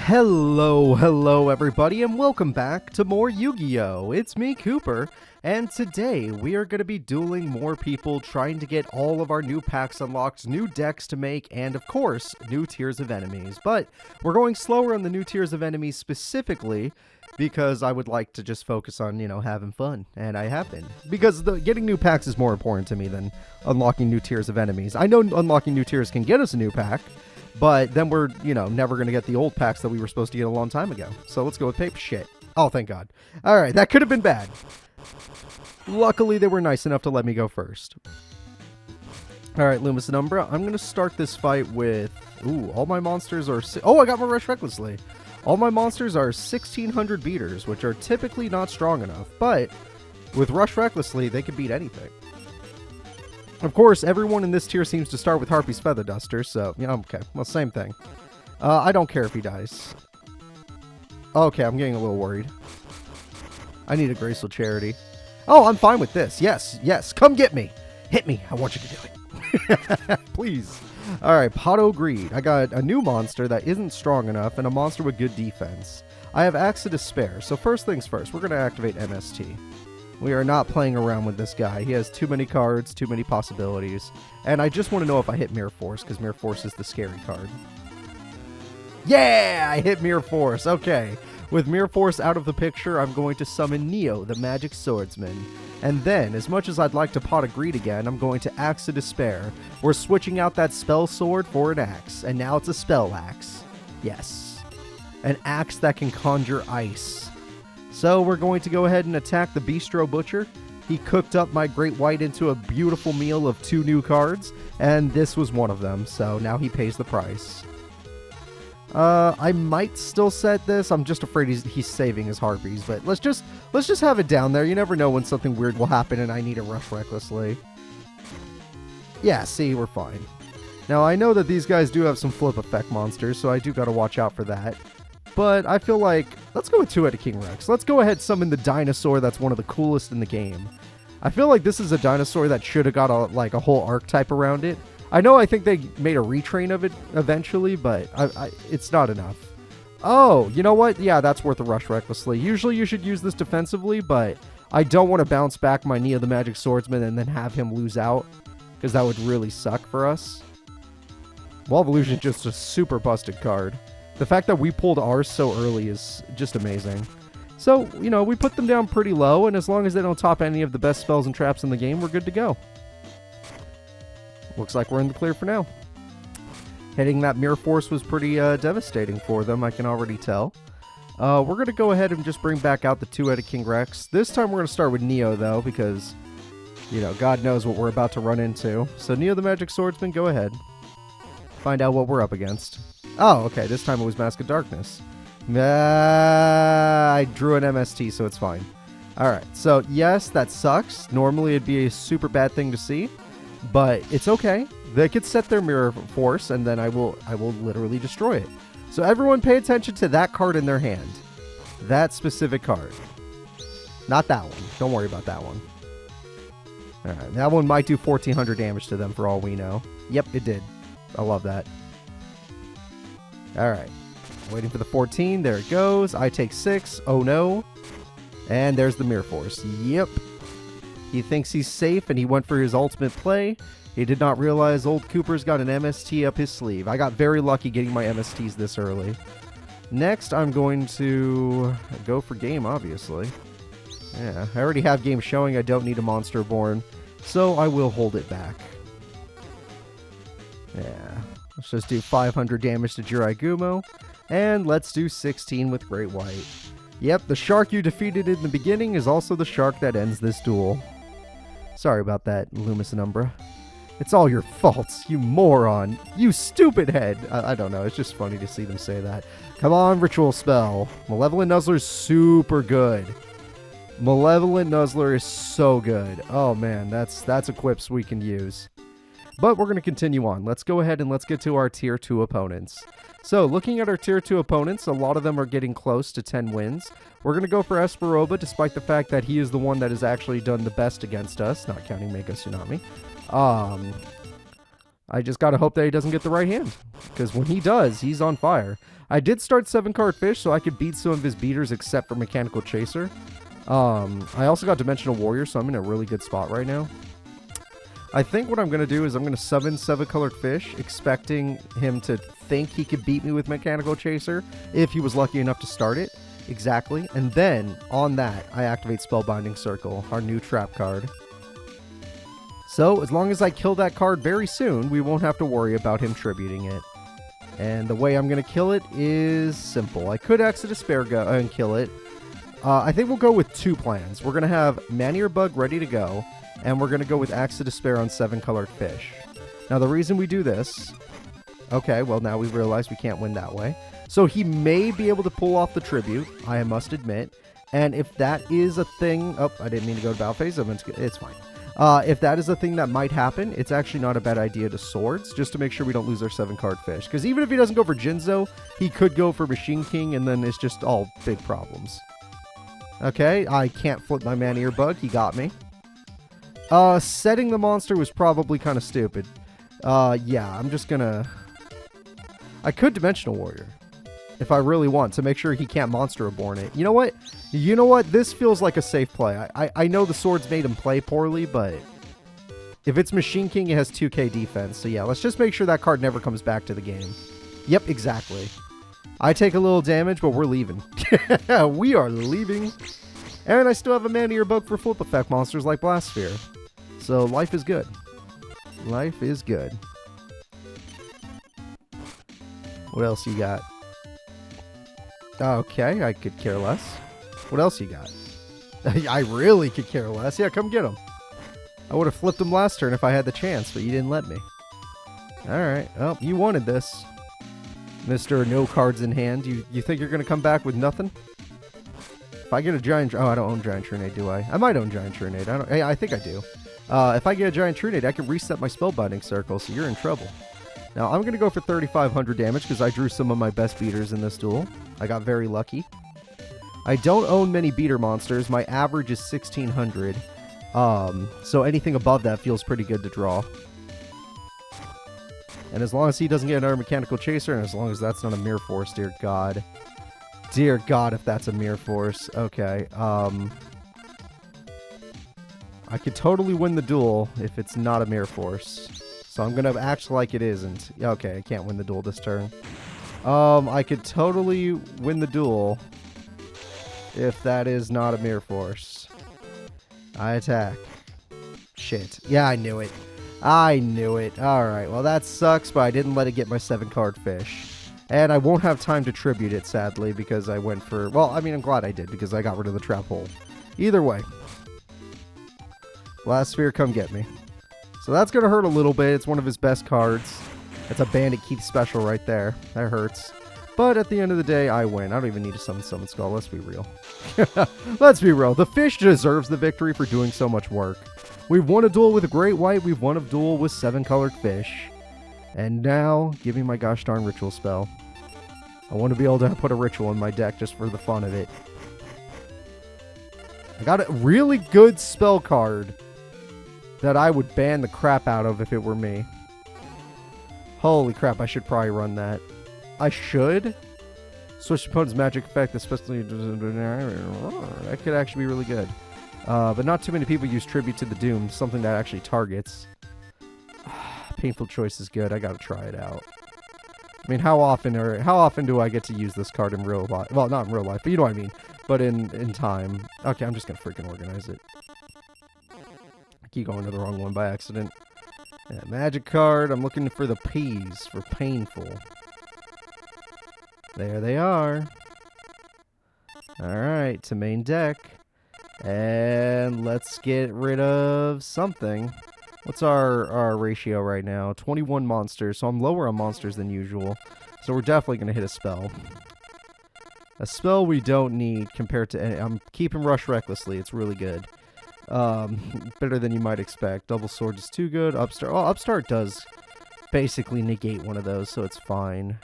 Hello everybody, and welcome back to more Yu-Gi-Oh! It's me, Cooper, and today we are going to be dueling more people, trying to get all of our new packs unlocked, new decks to make, and of course, new tiers of enemies. But we're going slower on the new tiers of enemies specifically because I would like to just focus on, having fun, and I have been. Because getting new packs is more important to me than unlocking new tiers of enemies. I know unlocking new tiers can get us a new pack, but then we're, never going to get the old packs that we were supposed to get a long time ago. So let's go with paper shit. Oh, thank God. All right, that could have been bad. Luckily, they were nice enough to let me go first. All right, Lumis and Umbra. I'm going to start this fight with... Ooh, all my monsters are... Oh, I got my Rush Recklessly. All my monsters are 1,600 beaters, which are typically not strong enough. But with Rush Recklessly, they can beat anything. Of course, everyone in this tier seems to start with Harpy's Feather Duster, so, okay. Well, same thing. I don't care if he dies. Okay, I'm getting a little worried. I need a Graceful Charity. Oh, I'm fine with this. Yes, come get me. Hit me. I want you to do it. Please. All right, Potto Greed. I got a new monster that isn't strong enough and a monster with good defense. I have Axe of Despair, so first things first, we're going to activate MST. We are not playing around with this guy. He has too many cards, too many possibilities. And I just want to know if I hit Mirror Force, because Mirror Force is the scary card. Yeah! I hit Mirror Force. Okay. With Mirror Force out of the picture, I'm going to summon Neo, the Magic Swordsman. And then, as much as I'd like to Pot of Greed again, I'm going to Axe of Despair. We're switching out that spell sword for an axe. And now it's a spell axe. Yes. An axe that can conjure ice. So we're going to go ahead and attack the Bistro Butcher. He cooked up my Great White into a beautiful meal of 2 new cards, and this was one of them, so now he pays the price. I might still set this. I'm just afraid he's saving his Harpies, but let's just have it down there. You never know when something weird will happen and I need to Rush Recklessly. Yeah, see, we're fine. Now, I know that these guys do have some flip effect monsters, so I do gotta watch out for that. But I feel like, let's go with 2-headed King Rex. Let's go ahead and summon the dinosaur that's one of the coolest in the game. I feel like this is a dinosaur that should have got a whole archetype around it. I think they made a retrain of it eventually, but it's not enough. Oh, you know what? Yeah, that's worth a Rush Recklessly. Usually you should use this defensively, but I don't want to bounce back my Neo the Magic Swordsman and then have him lose out, because that would really suck for us. Wall of Illusion is just a super busted card. The fact that we pulled ours so early is just amazing. So, we put them down pretty low, and as long as they don't top any of the best spells and traps in the game, we're good to go. Looks like we're in the clear for now. Hitting that Mirror Force was pretty devastating for them, I can already tell. We're going to go ahead and just bring back out the 2-headed King Rex. This time we're going to start with Neo, though, because, God knows what we're about to run into. So Neo the Magic Swordsman, go ahead. Find out what we're up against. Oh, okay, this time it was Mask of Darkness. I drew an MST, so it's fine. Alright, so yes, that sucks. Normally it'd be a super bad thing to see, but it's okay. They could set their Mirror Force, and then I will literally destroy it. So everyone pay attention to that card in their hand. That specific card. Not that one. Don't worry about that one. Alright, that one might do 1,400 damage to them for all we know. Yep, it did. I love that. Alright, waiting for the 14, there it goes, I take 6, oh no, and there's the Mirror Force, yep, he thinks he's safe and he went for his ultimate play. He did not realize old Cooper's got an MST up his sleeve. I got very lucky getting my MSTs this early. Next, I'm going to go for game, obviously. Yeah, I already have game showing, I don't need a Monster Born, so I will hold it back. Yeah. Let's just do 500 damage to Jirai Gumo, and let's do 16 with Great White. Yep, the shark you defeated in the beginning is also the shark that ends this duel. Sorry about that, Lumis and Umbra. It's all your fault, you moron. You stupid head. I don't know, it's just funny to see them say that. Come on, Ritual Spell. Malevolent Nuzzler is super good. Malevolent Nuzzler is so good. Oh man, that's equips we can use. But we're going to continue on. Let's go ahead and let's get to our Tier 2 opponents. So, looking at our Tier 2 opponents, a lot of them are getting close to 10 wins. We're going to go for Espa Roba, despite the fact that he is the one that has actually done the best against us, not counting Mako Tsunami. I just gotta hope that he doesn't get the right hand, because when he does, he's on fire. I did start 7-card fish, so I could beat some of his beaters except for Mechanical Chaser. I also got Dimensional Warrior, so I'm in a really good spot right now. I think what I'm going to do is I'm going to summon 7-colored fish, expecting him to think he could beat me with Mechanical Chaser, if he was lucky enough to start it. Exactly. And then, on that, I activate Spellbinding Circle, our new trap card. So, as long as I kill that card very soon, we won't have to worry about him tributing it. And the way I'm going to kill it is simple. I could Exit Despair go and kill it. I think we'll go with 2 plans. We're going to have Man-Eater Bug ready to go, and we're going to go with Axe to Despair on 7-colored fish. Now, the reason we do this... Okay, well, now we realize we can't win that way. So he may be able to pull off the tribute, I must admit. And if that is a thing... Oh, I didn't mean to go to battle phase. It's fine. If that is a thing that might happen, it's actually not a bad idea to swords, just to make sure we don't lose our 7-card fish. Because even if he doesn't go for Jinzo, he could go for Machine King, and then it's just all big problems. Okay, I can't flip my Man-Eater Bug. He got me. Setting the monster was probably kind of stupid. Yeah, I'm just gonna... I could Dimensional Warrior, if I really want, to make sure he can't Monster Reborn it. You know what? You know what? This feels like a safe play. I know the swords made him play poorly, but... If it's Machine King, it has 2k defense. So yeah, let's just make sure that card never comes back to the game. Yep, exactly. I take a little damage, but we're leaving. We are leaving. And I still have a Man-Eater Bug for flip effect monsters like Blast Sphere. So life is good. Life is good. What else you got? Okay, I could care less. What else you got? I really could care less. Yeah, come get him. I would have flipped him last turn if I had the chance, but you didn't let me. Alright, well, you wanted this. Mr. No Cards in Hand. You think you're going to come back with nothing? If I get a Giant... Oh, I don't own Giant Trinade, do I? I might own Giant Trinade. I think I do. If I get a Giant Trinade, I can reset my Spellbinding Circle, so you're in trouble. Now, I'm going to go for 3,500 damage because I drew some of my best beaters in this duel. I got very lucky. I don't own many beater monsters. My average is 1,600. So anything above that feels pretty good to draw. And as long as he doesn't get another Mechanical Chaser, and as long as that's not a Mirror Force, dear God. Dear God, if that's a Mirror Force. Okay, I could totally win the duel if it's not a Mirror Force. So I'm going to act like it isn't. Okay, I can't win the duel this turn. I could totally win the duel if that is not a Mirror Force. I attack. Shit. Yeah, I knew it. I knew it. Alright, well that sucks, but I didn't let it get my 7-card fish. And I won't have time to tribute it, sadly, because I went for... Well, I mean, I'm glad I did, because I got rid of the trap hole. Either way. Blast Sphere, come get me. So that's going to hurt a little bit. It's one of his best cards. That's a Bandit Keith special right there. That hurts. But at the end of the day, I win. I don't even need to summon Skull. Let's be real. Let's be real. The fish deserves the victory for doing so much work. We've won a duel with a Great White. We've won a duel with 7-colored fish. And now, give me my gosh darn ritual spell. I want to be able to put a ritual in my deck just for the fun of it. I got a really good spell card that I would ban the crap out of if it were me. Holy crap, I should probably run that. I should. Switch opponent's magic effect, especially... That could actually be really good. But not too many people use Tribute to the Doom, something that actually targets. Painful Choice is good. I gotta try it out. I mean, how often do I get to use this card in real life? Well, not in real life, but you know what I mean. But in time. Okay, I'm just gonna freaking organize it. I keep going to the wrong one by accident. Yeah, magic card. I'm looking for the P's for painful. There they are. Alright, to main deck. And let's get rid of something. What's our ratio right now? 21 monsters, so I'm lower on monsters than usual. So we're definitely going to hit a spell. A spell we don't need compared to... I'm keeping Rush Recklessly. It's really good. Better than you might expect. Double Sword is too good. Upstart... Oh, Upstart does basically negate one of those, so it's fine.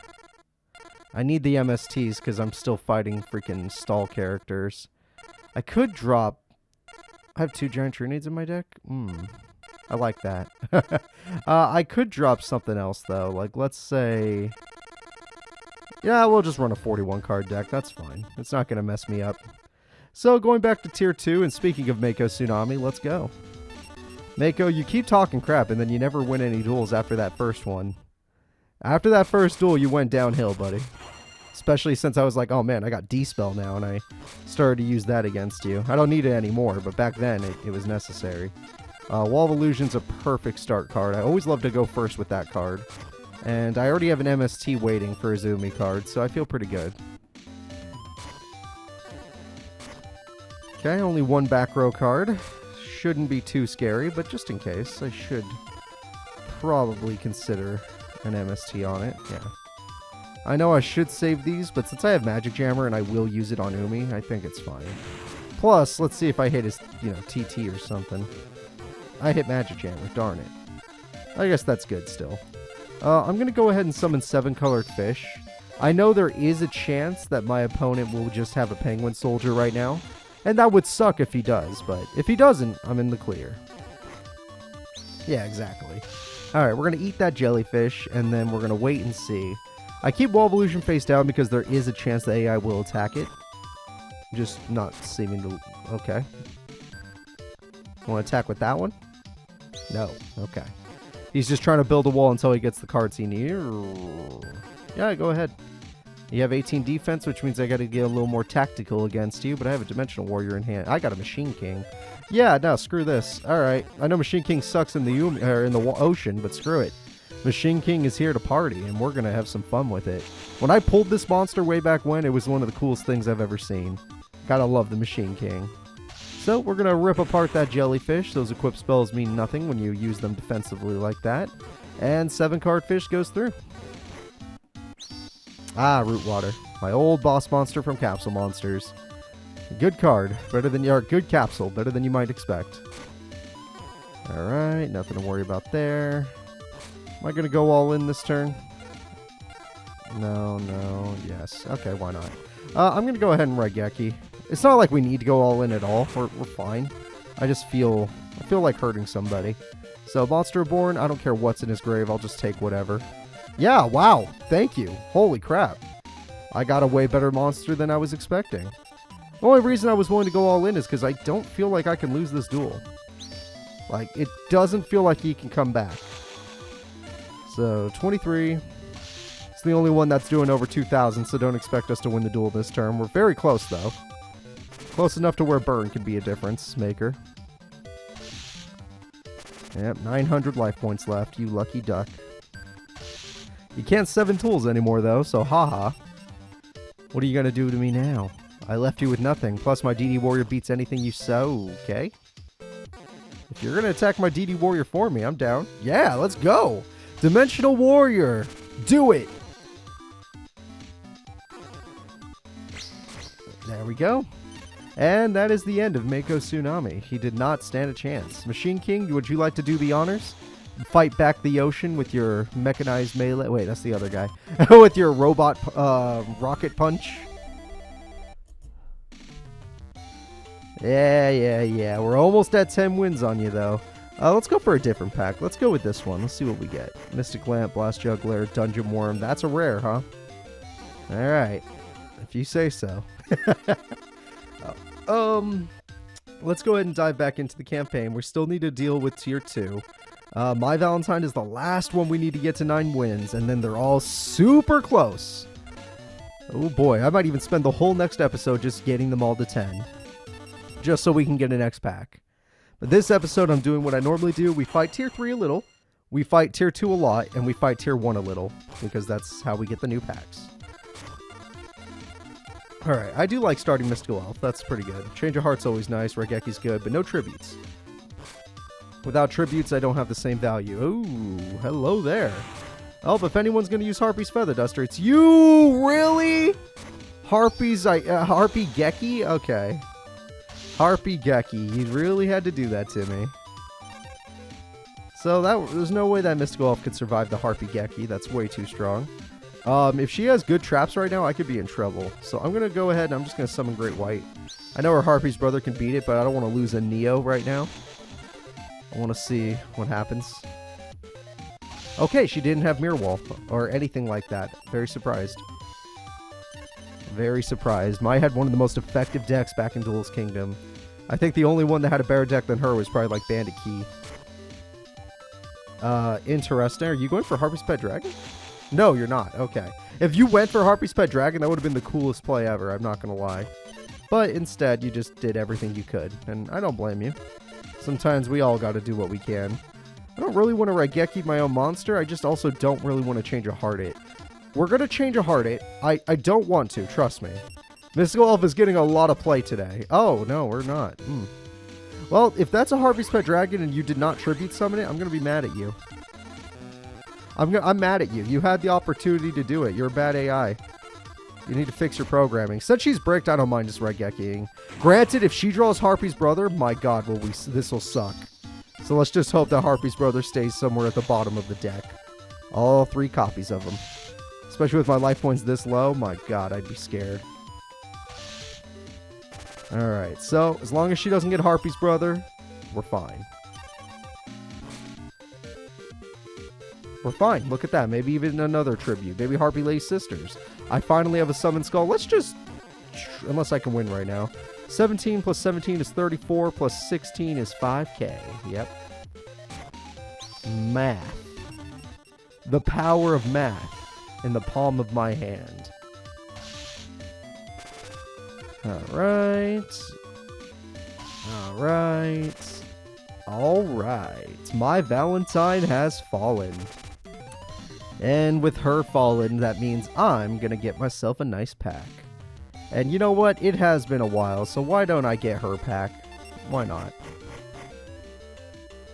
I need the MSTs because I'm still fighting freaking stall characters. I could drop... I have 2 Giant Trinades in my deck? I like that. I could drop something else, though. Like, let's say... Yeah, we'll just run a 41 card deck. That's fine. It's not going to mess me up. So, going back to Tier 2, and speaking of Mako Tsunami, let's go. Mako, you keep talking crap, and then you never win any duels after that first one. After that first duel, you went downhill, buddy. Especially since I was like, oh man, I got D-Spell now, and I started to use that against you. I don't need it anymore, but back then, it was necessary. Wall of Illusion's a perfect start card. I always love to go first with that card. And I already have an MST waiting for Izumi card, so I feel pretty good. Okay, only one back row card. Shouldn't be too scary, but just in case, I should probably consider an MST on it. Yeah. I know I should save these, but since I have Magic Jammer and I will use it on Umi, I think it's fine. Plus, let's see if I hit his, TT or something. I hit Magic Jammer, darn it. I guess that's good still. I'm going to go ahead and summon 7-colored fish. I know there is a chance that my opponent will just have a Penguin Soldier right now. And that would suck if he does, but if he doesn't, I'm in the clear. Yeah, exactly. Alright, we're going to eat that jellyfish, and then we're going to wait and see. I keep Wall of Illusion face down because there is a chance the AI will attack it. Just not seeming to... Okay. Want to attack with that one? No. Okay. He's just trying to build a wall until he gets the cards he needs. Yeah, go ahead. You have 18 defense, which means I got to get a little more tactical against you, but I have a Dimensional Warrior in hand. I got a Machine King. Yeah, no, screw this. Alright, I know Machine King sucks in the ocean, but screw it. Machine King is here to party, and we're going to have some fun with it. When I pulled this monster way back when, it was one of the coolest things I've ever seen. Gotta love the Machine King. So, we're going to rip apart that jellyfish. Those equip spells mean nothing when you use them defensively like that. And 7-card fish goes through. Ah, Root Water. My old boss monster from Capsule Monsters. Good card. Better than your good capsule. Better than you might expect. Alright, nothing to worry about there. Am I going to go all in this turn? No, yes. Okay, why not? I'm going to go ahead and Raigeki. It's not like we need to go all in at all. We're fine. I feel like hurting somebody. So, Monster Reborn, I don't care what's in his grave. I'll just take whatever. Yeah, wow. Thank you. Holy crap. I got a way better monster than I was expecting. The only reason I was willing to go all in is because I don't feel like I can lose this duel. Like, it doesn't feel like he can come back. So, 23. It's the only one that's doing over 2,000, so don't expect us to win the duel this turn. We're very close, though. Close enough to where burn could be a difference maker. Yep, 900 life points left, you lucky duck. You can't 7 tools anymore, though, so haha. What are you going to do to me now? I left you with nothing, plus my DD Warrior beats anything you sow, okay? If you're going to attack my DD Warrior for me, I'm down. Yeah, let's go! Dimensional Warrior! Do it! There we go. And that is the end of Mako Tsunami. He did not stand a chance. Machine King, would you like to do the honors? Fight back the ocean with your mechanized melee. Wait, that's the other guy. With your robot rocket punch. Yeah. We're almost at 10 wins on you, though. Let's go for a different pack. Let's go with this one. Let's see what we get. Mystic Lamp, Blast Juggler, Dungeon Worm. That's a rare, huh? Alright. If you say so. Let's go ahead and dive back into the campaign. We still need to deal with Tier 2. Mai Valentine is the last one we need to get to 9 wins, and then they're all super close. Oh boy, I might even spend the whole next episode just getting them all to 10. Just so we can get an X pack. But this episode, I'm doing what I normally do. We fight Tier 3 a little, we fight Tier 2 a lot, and we fight Tier 1 a little, because that's how we get the new packs. Alright, I do like starting Mystical Elf. That's pretty good. Change of Heart's always nice. Raigeki's good, but no tributes. Without tributes, I don't have the same value. Ooh, hello there. Oh, but if anyone's going to use Harpy's Feather Duster, it's you! Really? Harpy Geki? Okay. Harpy Geki. You really had to do that to me. So there's no way that Mystical Elf could survive the Harpy Geki. That's way too strong. If she has good traps right now, I could be in trouble. So I'm going to go ahead and I'm just going to summon Great White. I know her Harpy's brother can beat it, but I don't want to lose a Neo right now. I want to see what happens. Okay, she didn't have Mirror Wall or anything like that. Very surprised. Very surprised. Mai had one of the most effective decks back in Duelist Kingdom. I think the only one that had a better deck than her was probably like Bandit Key. Interesting. Are you going for Harpy's Pet Dragon? No, you're not. Okay. If you went for Harpy's Pet Dragon, that would have been the coolest play ever. I'm not going to lie. But instead, you just did everything you could. And I don't blame you. Sometimes we all got to do what we can. I don't really want to Raigeki my own monster. I just also don't really want to change a Heart-It. We're going to change a Heart-It. I don't want to. Trust me. Mystical Elf is getting a lot of play today. Oh, no, we're not. Well, if that's a Harpy's Pet Dragon and you did not tribute summon it, I'm going to be mad at you. I'm mad at you. You had the opportunity to do it. You're a bad AI. You need to fix your programming. Since she's bricked, I don't mind just Raigekiing. Granted, if she draws Harpy's brother, my god, this will suck. So let's just hope that Harpy's brother stays somewhere at the bottom of the deck. All 3 copies of him. Especially with my life points this low, my god, I'd be scared. Alright, so as long as she doesn't get Harpy's brother, we're fine. We're fine. Look at that. Maybe even another tribute. Maybe Harpy Lady's Sisters. I finally have a Summon Skull. Let's just... Unless I can win right now. 17 plus 17 is 34 plus 16 is 5k. Yep. Math. The power of math in the palm of my hand. Alright. Alright. Alright. Mai Valentine has fallen. And with her fallen, that means I'm gonna get myself a nice pack. And you know what? It has been a while, so why don't I get her pack? Why not?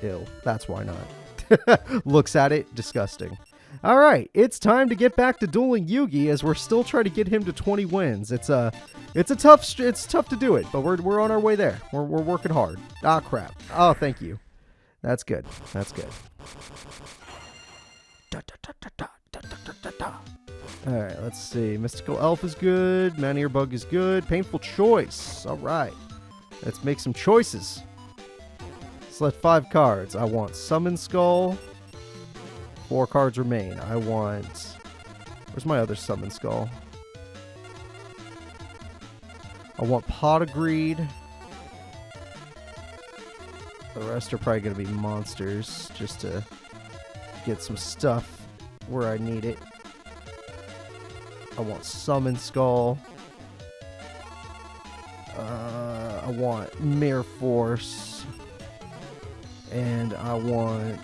Ew. That's why not. Looks at it. Disgusting. Alright, it's time to get back to dueling Yugi as we're still trying to get him to 20 wins. It's tough to do it, but we're on our way there. We're working hard. Ah, crap. Oh, thank you. That's good. That's good. Alright, let's see. Mystical Elf is good. Man-Ear Bug is good. Painful Choice. Alright. Let's make some choices. Select 5 cards. I want Summon Skull. 4 cards remain. I want... Where's my other Summon Skull? I want Pot of Greed. The rest are probably going to be monsters, just to get some stuff where I need it. I want Summon Skull. I want Mirror Force. And I want...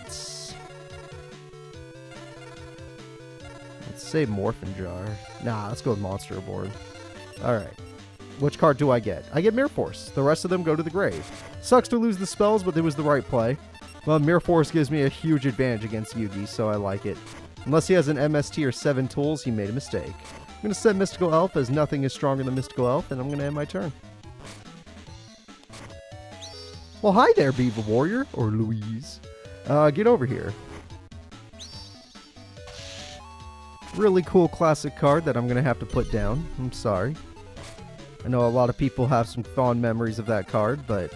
Let's say Morphin Jar. Nah, let's go with Monster Aboard. Alright. Which card do I get? I get Mirror Force. The rest of them go to the grave. Sucks to lose the spells, but it was the right play. Well, Mirror Force gives me a huge advantage against Yugi, so I like it. Unless he has an MST or 7 tools, he made a mistake. I'm going to set Mystical Elf, as nothing is stronger than Mystical Elf, and I'm going to end my turn. Well, hi there, Beaver Warrior, or Louise. Get over here. Really cool classic card that I'm going to have to put down. I'm sorry. I know a lot of people have some fond memories of that card, but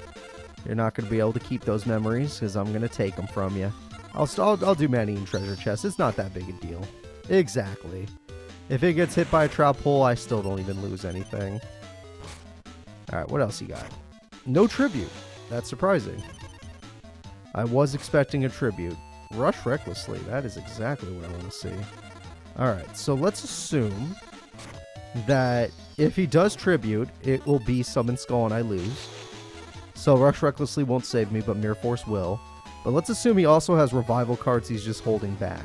you're not going to be able to keep those memories because I'm going to take them from you. I'll do Man-Eating Treasure Chest. It's not that big a deal. Exactly. If it gets hit by a trap hole, I still don't even lose anything. Alright, what else you got? No tribute. That's surprising. I was expecting a tribute. Rush Recklessly. That is exactly what I want to see. Alright, so let's assume that if he does tribute, it will be Summon Skull and I lose. So Rush Recklessly won't save me, but Mirror Force will. But let's assume he also has revival cards he's just holding back.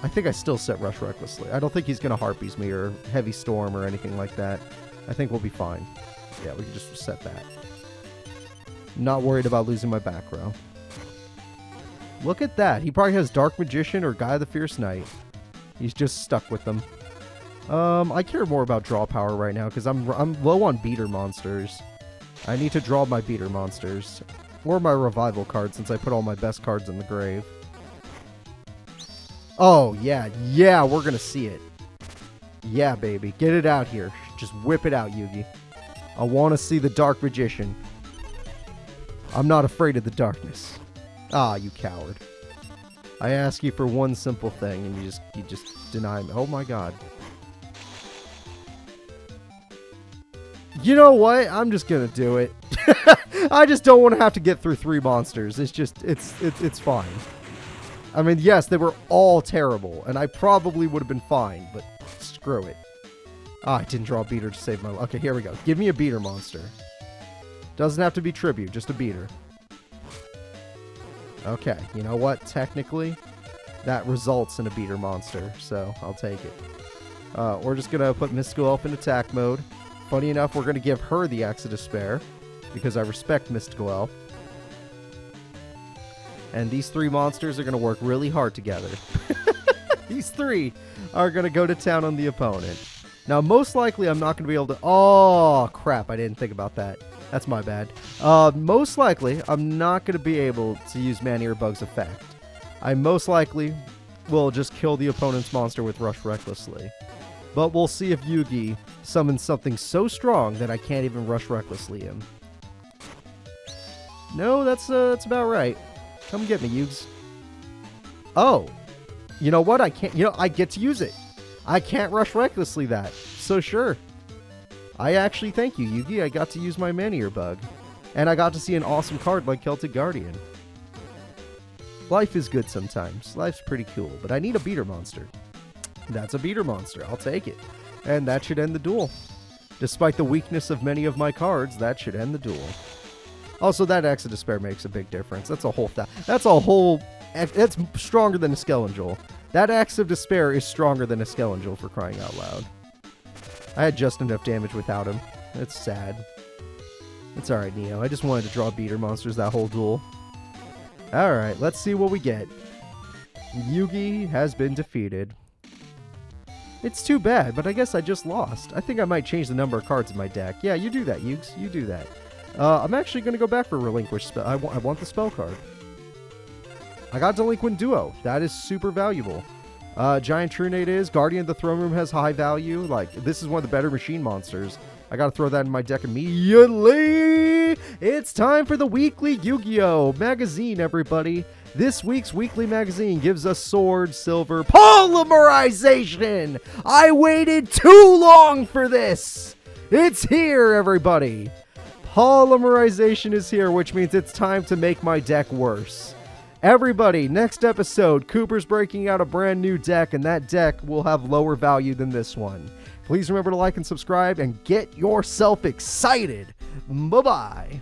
I think I still set Rush Recklessly. I don't think he's going to Harpies me or Heavy Storm or anything like that. I think we'll be fine. Yeah, we can just reset that. Not worried about losing my back row. Look at that. He probably has Dark Magician or Guy of the Fierce Knight. He's just stuck with them. I care more about draw power right now because I'm low on beater monsters. I need to draw my beater monsters. Or my revival card since I put all my best cards in the grave. Oh, yeah. Yeah, we're going to see it. Yeah, baby. Get it out here. Just whip it out, Yugi. I want to see the Dark Magician. I'm not afraid of the darkness. Ah, you coward. I ask you for one simple thing, and you just deny me. Oh my god. You know what? I'm just gonna do it. I just don't want to have to get through 3 monsters. It's just, it's fine. I mean, yes, they were all terrible, and I probably would have been fine, but screw it. Ah, I didn't draw a beater to save my life. Okay, here we go. Give me a beater monster. Doesn't have to be tribute, just a beater. Okay, you know what? Technically, that results in a beater monster, so I'll take it. We're just gonna put Mystical Elf in attack mode. Funny enough, we're gonna give her the Axe of Despair, because I respect Mystical Elf. And these 3 monsters are gonna work really hard together. These 3 are gonna go to town on the opponent. Now, most likely, I'm not gonna be able to... Oh, crap, I didn't think about that. That's my bad. Most likely, I'm not gonna be able to use Man-Eater Bug's effect. I most likely will just kill the opponent's monster with Rush Recklessly. But we'll see if Yugi summons something so strong that I can't even Rush Recklessly him. No, that's about right. Come get me, Yugs. Oh, you know what? I can't. You know, I get to use it. I can't Rush Recklessly that. So sure. I actually thank you, Yugi. I got to use my Man-Eater Bug, and I got to see an awesome card like Celtic Guardian. Life is good sometimes. Life's pretty cool, but I need a beater monster. That's a beater monster. I'll take it. And that should end the duel. Despite the weakness of many of my cards, that should end the duel. Also, that Axe of Despair makes a big difference. That's stronger than a Skelengel. That Axe of Despair is stronger than a Skelengel, for crying out loud. I had just enough damage without him. It's sad. It's alright, Neo. I just wanted to draw beater monsters that whole duel. Alright, let's see what we get. Yugi has been defeated. It's too bad, but I guess I just lost. I think I might change the number of cards in my deck. Yeah, you do that, Yugs. You do that. I'm actually going to go back for Relinquish Spell. I want the spell card. I got Delinquent Duo. That is super valuable. Giant Trunade is. Guardian of the Throne Room has high value. Like, this is one of the better machine monsters. I got to throw that in my deck immediately. It's time for the weekly Yu-Gi-Oh! Magazine, everybody. This week's weekly magazine gives us Sword, Silver, Polymerization! I waited too long for this! It's here, everybody! Polymerization is here, which means it's time to make my deck worse. Everybody, next episode, Cooper's breaking out a brand new deck, and that deck will have lower value than this one. Please remember to like and subscribe, and get yourself excited! Bye-bye!